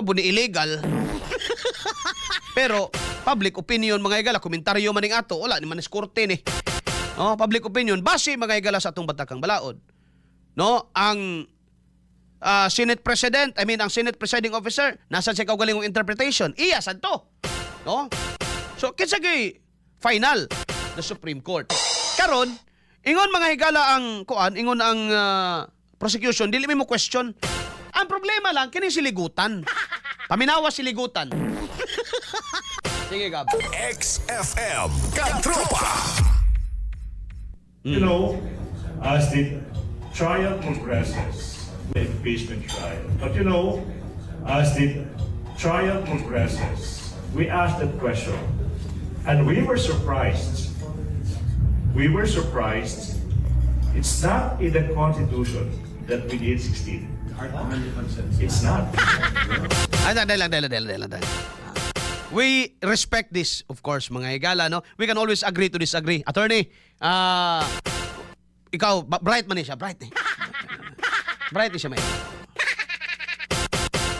buni illegal. Pero public opinion mga higala, komentaryo maning ato, wala ni manis korte ni. No, public opinion base mga higala sa atong batakang balaod. No, ang Senate President, ang Senate Presiding Officer, nasa siya kaugalingong interpretation. Iya sad to. No? So kinsa gay final the Supreme Court. Karon, ingon mga higala ang ingon ang prosecution, dili mo question. Ang problema lang kini siligutan. Paminawa siligutan. Sige, Gab. XFM Katropa. You know, as the trial progresses, the impeachment trial. But you know, as the trial progresses, we asked that question. And we were surprised. We were surprised. It's not in the Constitution that we need 16. It's not. Dahil. We respect this, of course, mga higala, no? We can always agree to disagree. Attorney, ikaw, bright man siya, bright eh. Bright siya, may.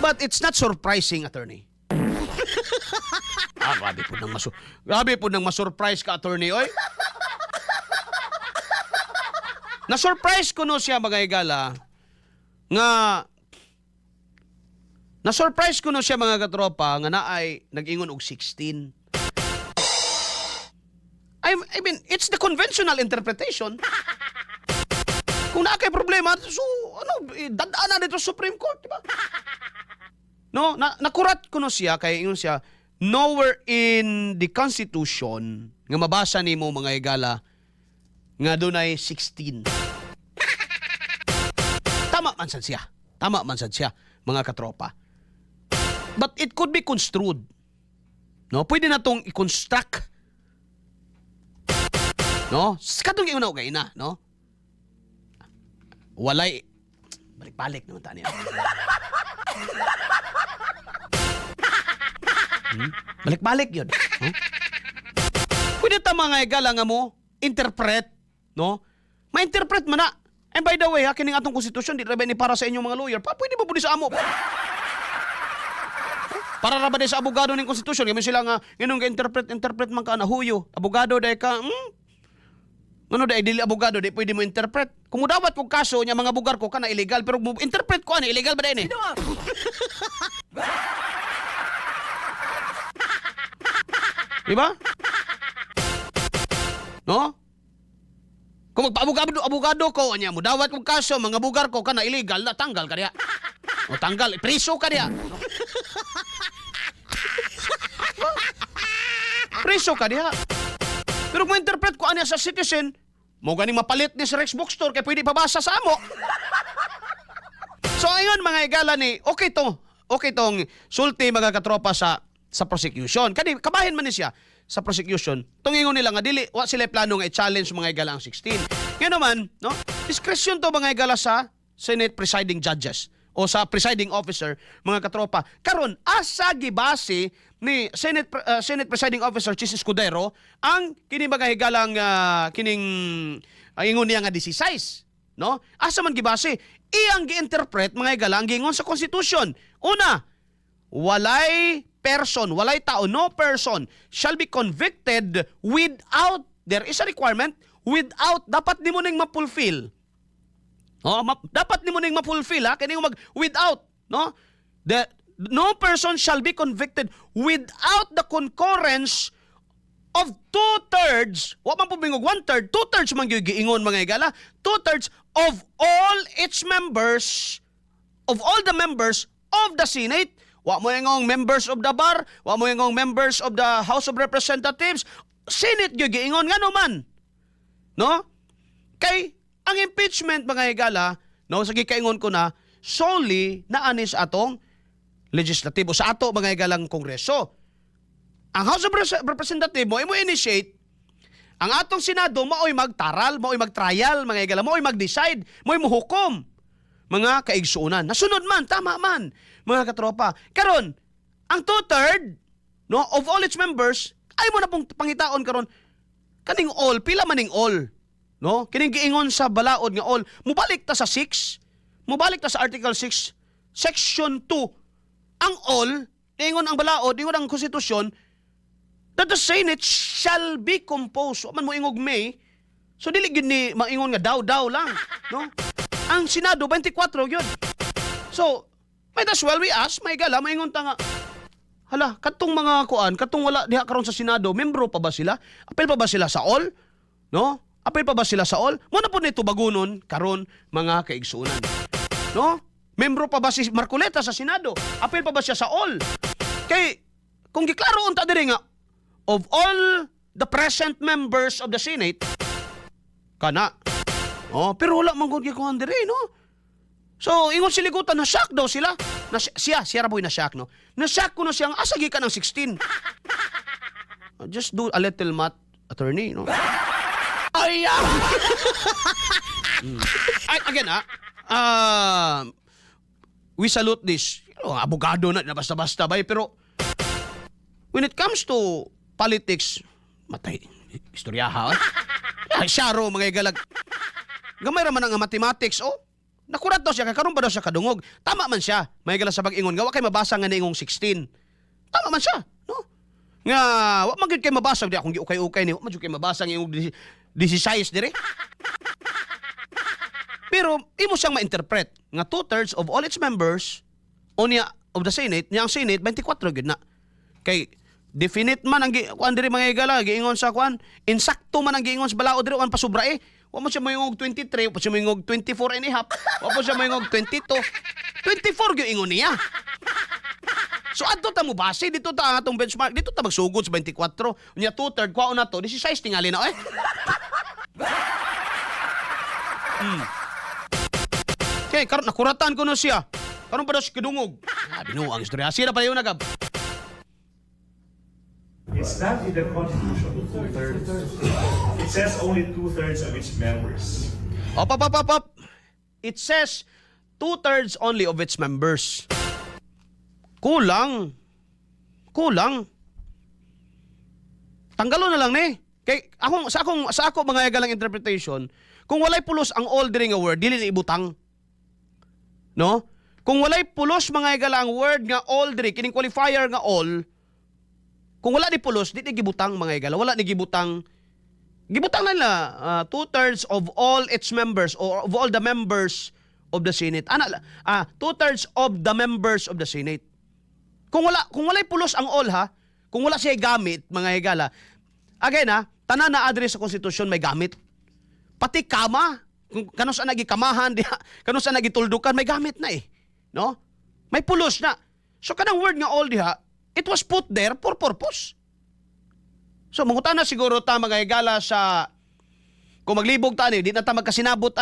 But it's not surprising, attorney. Grabe po nang masurprise ka, attorney, oy. Na-surprise ko no siya, mga higala, na-surprise ko no siya mga katropa nga naay nag-ingon og 16. I mean, it's the conventional interpretation. Kung na kay problema, so dadaan na dito sa Supreme Court, di ba? No, nakurat ko no siya kay ingon siya, nowhere in the Constitution nga mabasa nimo mga higala nga dunay 16. Tama man sad siya, mga katropa. But it could be construed. No, pwede na tong i-construct. No? Katong iunaw kay na, no? Walay balik-balik naman tani. Balik-balik 'yun. Pwede ta mga higala nga mo interpret, no? Ma-interpret man na. And by the way, kining atong konstitusyon di ra ba ni para sa inyong mga lawyer? Pwede ba pud sa amo? Para ra ba sa abogado ning konstitusyon, kami sila nga nginong interpret man ka na huyo. Abogado day ka, ano day dili abogado day pwede mo interpret. Kung dawat kog kaso nya mga bugar ko kana illegal pero mo interpret ko ani illegal ba day ni? Di ba? No? Kung magpa-abogado ko anya mo dawat kog kaso mga bugar ko kana illegal na tanggal ka diha. O tanggal, preso ka diha. Preso ka diha. Pero kung interpret ko anya sa citizen, mo ganing mapalit ni sa Rex Bookstore kay pwede pabasa sa amo. So ayon mga higala ni, okay tong sulti mga katropa sa prosecution. Kani kabahin man ni siya sa prosecution. Tungingon nila nga dili wa sila plano nga i-challenge mga higala ang 16. Ngano man, no? Discretion to mga higala sa Senate presiding judges o sa presiding officer mga katropa. Karon asa gibase ni Senate presiding officer Chis Escudero ang kini mga higalang kining ingon niya nga 16, no? Asa man gibase? Iyang gi-interpret mga higala ang giingon sa Constitution. Una, walay tao, no person shall be convicted without, there is a requirement, without, dapat di mo ning ma-fulfill. Dapat ni mo ning ma-fulfill kani without, no? No person shall be convicted without the concurrence of 2/3, wa man po bingog 1/3, 2/3 man gyud giingon mga higala, 2/3 of all its members, of all the members of the Senate. Wa mo ingong members of the bar, wa mo ingong members of the House of Representatives, Senate gyud giingon ngano man. No? Kay ang impeachment mga higala, no, sa gikaingon ko na solely naani sa atong legislatibo sa ato mga higalang kongreso. Ang House of Representatives mo initiate, ang atong Senado maoy magtaral, maoy magtrial mga higala, maoy mag-decide, maoy muhukom mga kaigsuonan. Nasunod man, tama man mga katropa. Karon, ang 2/3, no, of all its members ay mo na pong pangitaon karon kaning all, pila maning all. No? Kining giingon sa balaod nga all, mubalik ta sa 6, mubalik ta sa Article 6, Section 2 ang all, ingon ang balaod, ingon ang konstitusyon, that the Senate shall be composed. So, man mo ingog may, so dili gyud ni maingon nga daw lang, no? Ang Senado 24 gyud. So, might as well we ask, may gala, maingon ta nga, hala, katong mga kuan, katong wala diha karon sa Senado, membro pa ba sila? Apel pa ba sila sa all? No? Apel pa ba sila sa all? Mo na po nito bagunon karon mga kaigsuonan. No? Membro pa ba si Marcoleta sa Senado? Apel pa ba siya sa all? Kay kung giklaro unta diri nga of all the present members of the Senate kana. Oh, pero wala man gud gikuhan diri, no? So, ingon siligutan na shock daw sila. Siya ra boy na shock, no? Na shock ko na siyang asagi ka ng 16. Just do a little math, attorney, no? Ay, again, we salute this. Abogado na basta-basta ba, pero when it comes to politics, matay, istoryaha, Syaro, mga igalag. Gamay raman ang mathematics, nakurat daw siya, karon ba daw siya kadungog? Tama man siya. May gala sa pag-ingon, gawa kay mabasa nga na ingong 16. Tama man siya, no? Nga, wa man gyud kay mabasa, di akong giukay-ukay ni, wa man gyud kay mabasa nga ingong 16 dire. Pero, imo siyang ma-interpret, nga 2/3 of all its members, of the Senate, niya ang Senate, 24 gyud na. Kay, definite man ang kuan diri mga igala, giingon sa kuan, insakto man ang giingon sa balaod diri, wan pasubra Wa mo siya mayungog 23, wa mo siya mayungog 24 and a half, wa mo siya mayungog 22. 24 gyud ingon niya. So adto ta mo base dito ta atong benchmark, dito ta magsugod sa 24. Unya 2/3 kwaon na to, 16 tingali na Okay, karon nakuratan ko na siya. Karon pa daw si kadungog. Binuang istorya. Sira pa yun nagab. It's not in the Constitution, 2/3. It says only 2/3 of its members. Op. It says 2/3 only of its members. Kulang. Tanggalo na lang ni. Kay sa ako mga igalang interpretation, kung walay pulos ang all diri nga word, dili na ibutang. No? Kung walay pulos mga igalang word nga all diri, kining qualifier nga all, kung wala ni pulos, di gibutang mga igala. Wala ni gibutang. Gibutang na nila 2/3 of all its members or of all the members of the Senate. 2/3 of the members of the Senate. Kung walay pulos ang all kung wala siya gamit mga igala. Again tanan na address sa konstitusyon may gamit. Pati kama, kung kano sa nagikamahan, kano sa nagituldukan may gamit na no? May pulos na. So kanang word nga all diha, it was put there for purpose. So, mangutan na siguro ta mga igala sa, kung maglibog ta di na ta magkasinabot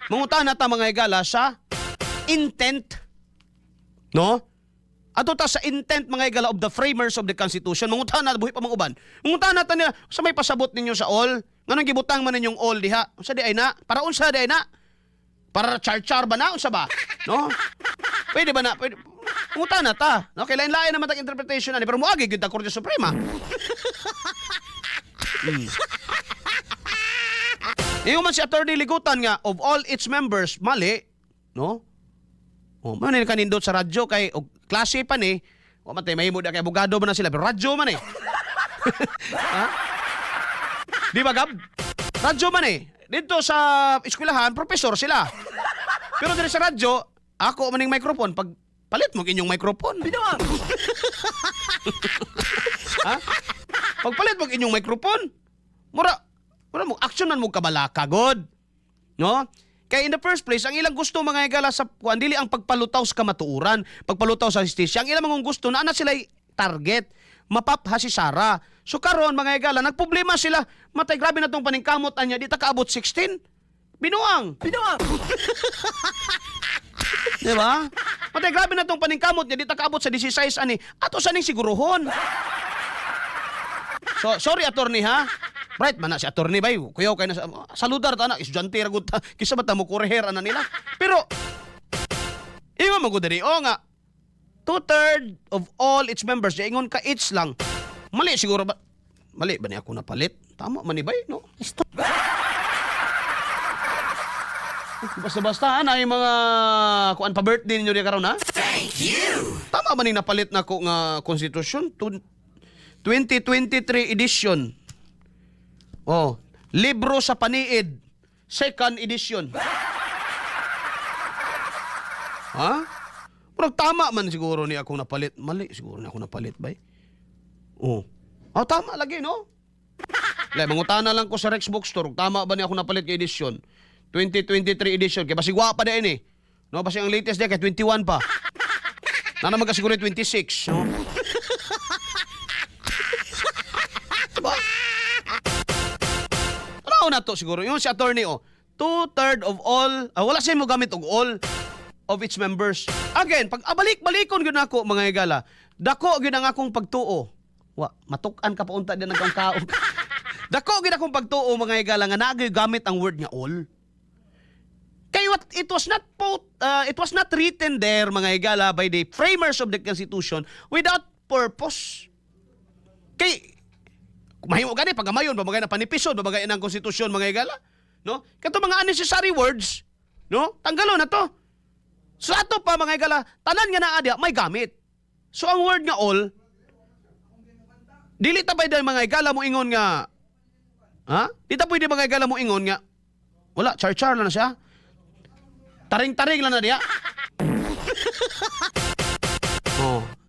mangutan na ta mga igala sa intent, no? Ato ta sa intent mga igala of the framers of the Constitution. Mangutan na, buhi pa mga uban. Mangutan na ta nila, sa may pasabot ninyo sa all, nganong gibutang man ninyong all diha? Unsa di ay na? Para unsa di ay na? Para char-char ba na? Unsa ba? No? Pwede ba na? Pwede. Mungutan na ta. No? Kaya lain-lain naman tag interpretation pero muagi gyud ta Korte Suprema. Ingon man si Attorney Ligutan nga of all its members mali, no? Man ni kanindot sa radyo kay og klase pa ni. Wa man tay mahimo da kay abogado man na sila pero radyo man Ha? Di ba gab? Radyo man dito sa eskwelahan professor sila. Pero diri sa radyo, ako maning microphone pag palit mo inyong microphone. Binuang. Pagpalit mo inyong microphone, mura mo actionan mo kabalaka god. No? Kaya in the first place, ang ilang gusto mga igala sa kuan dili ang pagpalutaw sa kamatuuran, pagpalutaw sa justisya. Ang ilang mga gusto na sila target, mapapha si Sara. So karon mga igala, nagproblema sila. Matay grabe na tong paningkamot anya, di ta kaabot 16. Binuang. Di ba? Matay grabe na tong paningkamot niya, di ta kaabot sa 16 ato sa ning siguruhon. So, sorry attorney Right man na si attorney bay. Kuyaw kay na saludar ta na estudyante ra gud ta. Kisa ba ta mo kureher ana nila. Pero ingon mo gud diri nga 2/3 of all its members, ingon ka each lang. Mali siguro ba? Mali ba ni ako napalit? Tama man ni bay, no? Basta-basta na yung mga kuan pa birthday ninyo di karon ha? Thank you! Tama ba ning napalit na ko nga konstitusyon? 2023 edition. Oh, libro sa paniid, second edition. Ha? Pero tama man siguro ni ako napalit. Mali siguro na ako napalit bay. Oh. Oh, tama lagi no? Lai mangutana lang ko sa Rex Bookstore, tama ba ni ako napalit kay edition? 2023 edition kay basi guwapa na ini. No, basi ang latest dia kay 21 pa. Na naman ka siguro 26, no? Diba? Ano na to siguro? Yung si attorney, 2/3 of all, wala siya mo gamit og all of its members. Again, pag abalik-balikon gyud nako mga higala, dako gyud ang akong pagtuo. Matukan ka pa unta din ang kaon. Dako gyud akong pagtuo mga higala nga naagay gamit ang word nga all. Kay what it was not written there mga higala by the framers of the Constitution without purpose. Kay mahimo gani pagamayon babagay na panipisod babagay ng konstitusyon mga higala, no? Kato mga unnecessary words, no? Tanggalo na to. So ato pa mga higala, tanan nga naa diha may gamit. So ang word nga all dili ta bay mga higala mo ingon nga Di ta pwede mga higala mo ingon nga wala char-char na siya. Taring-taring lang na diya. Oh.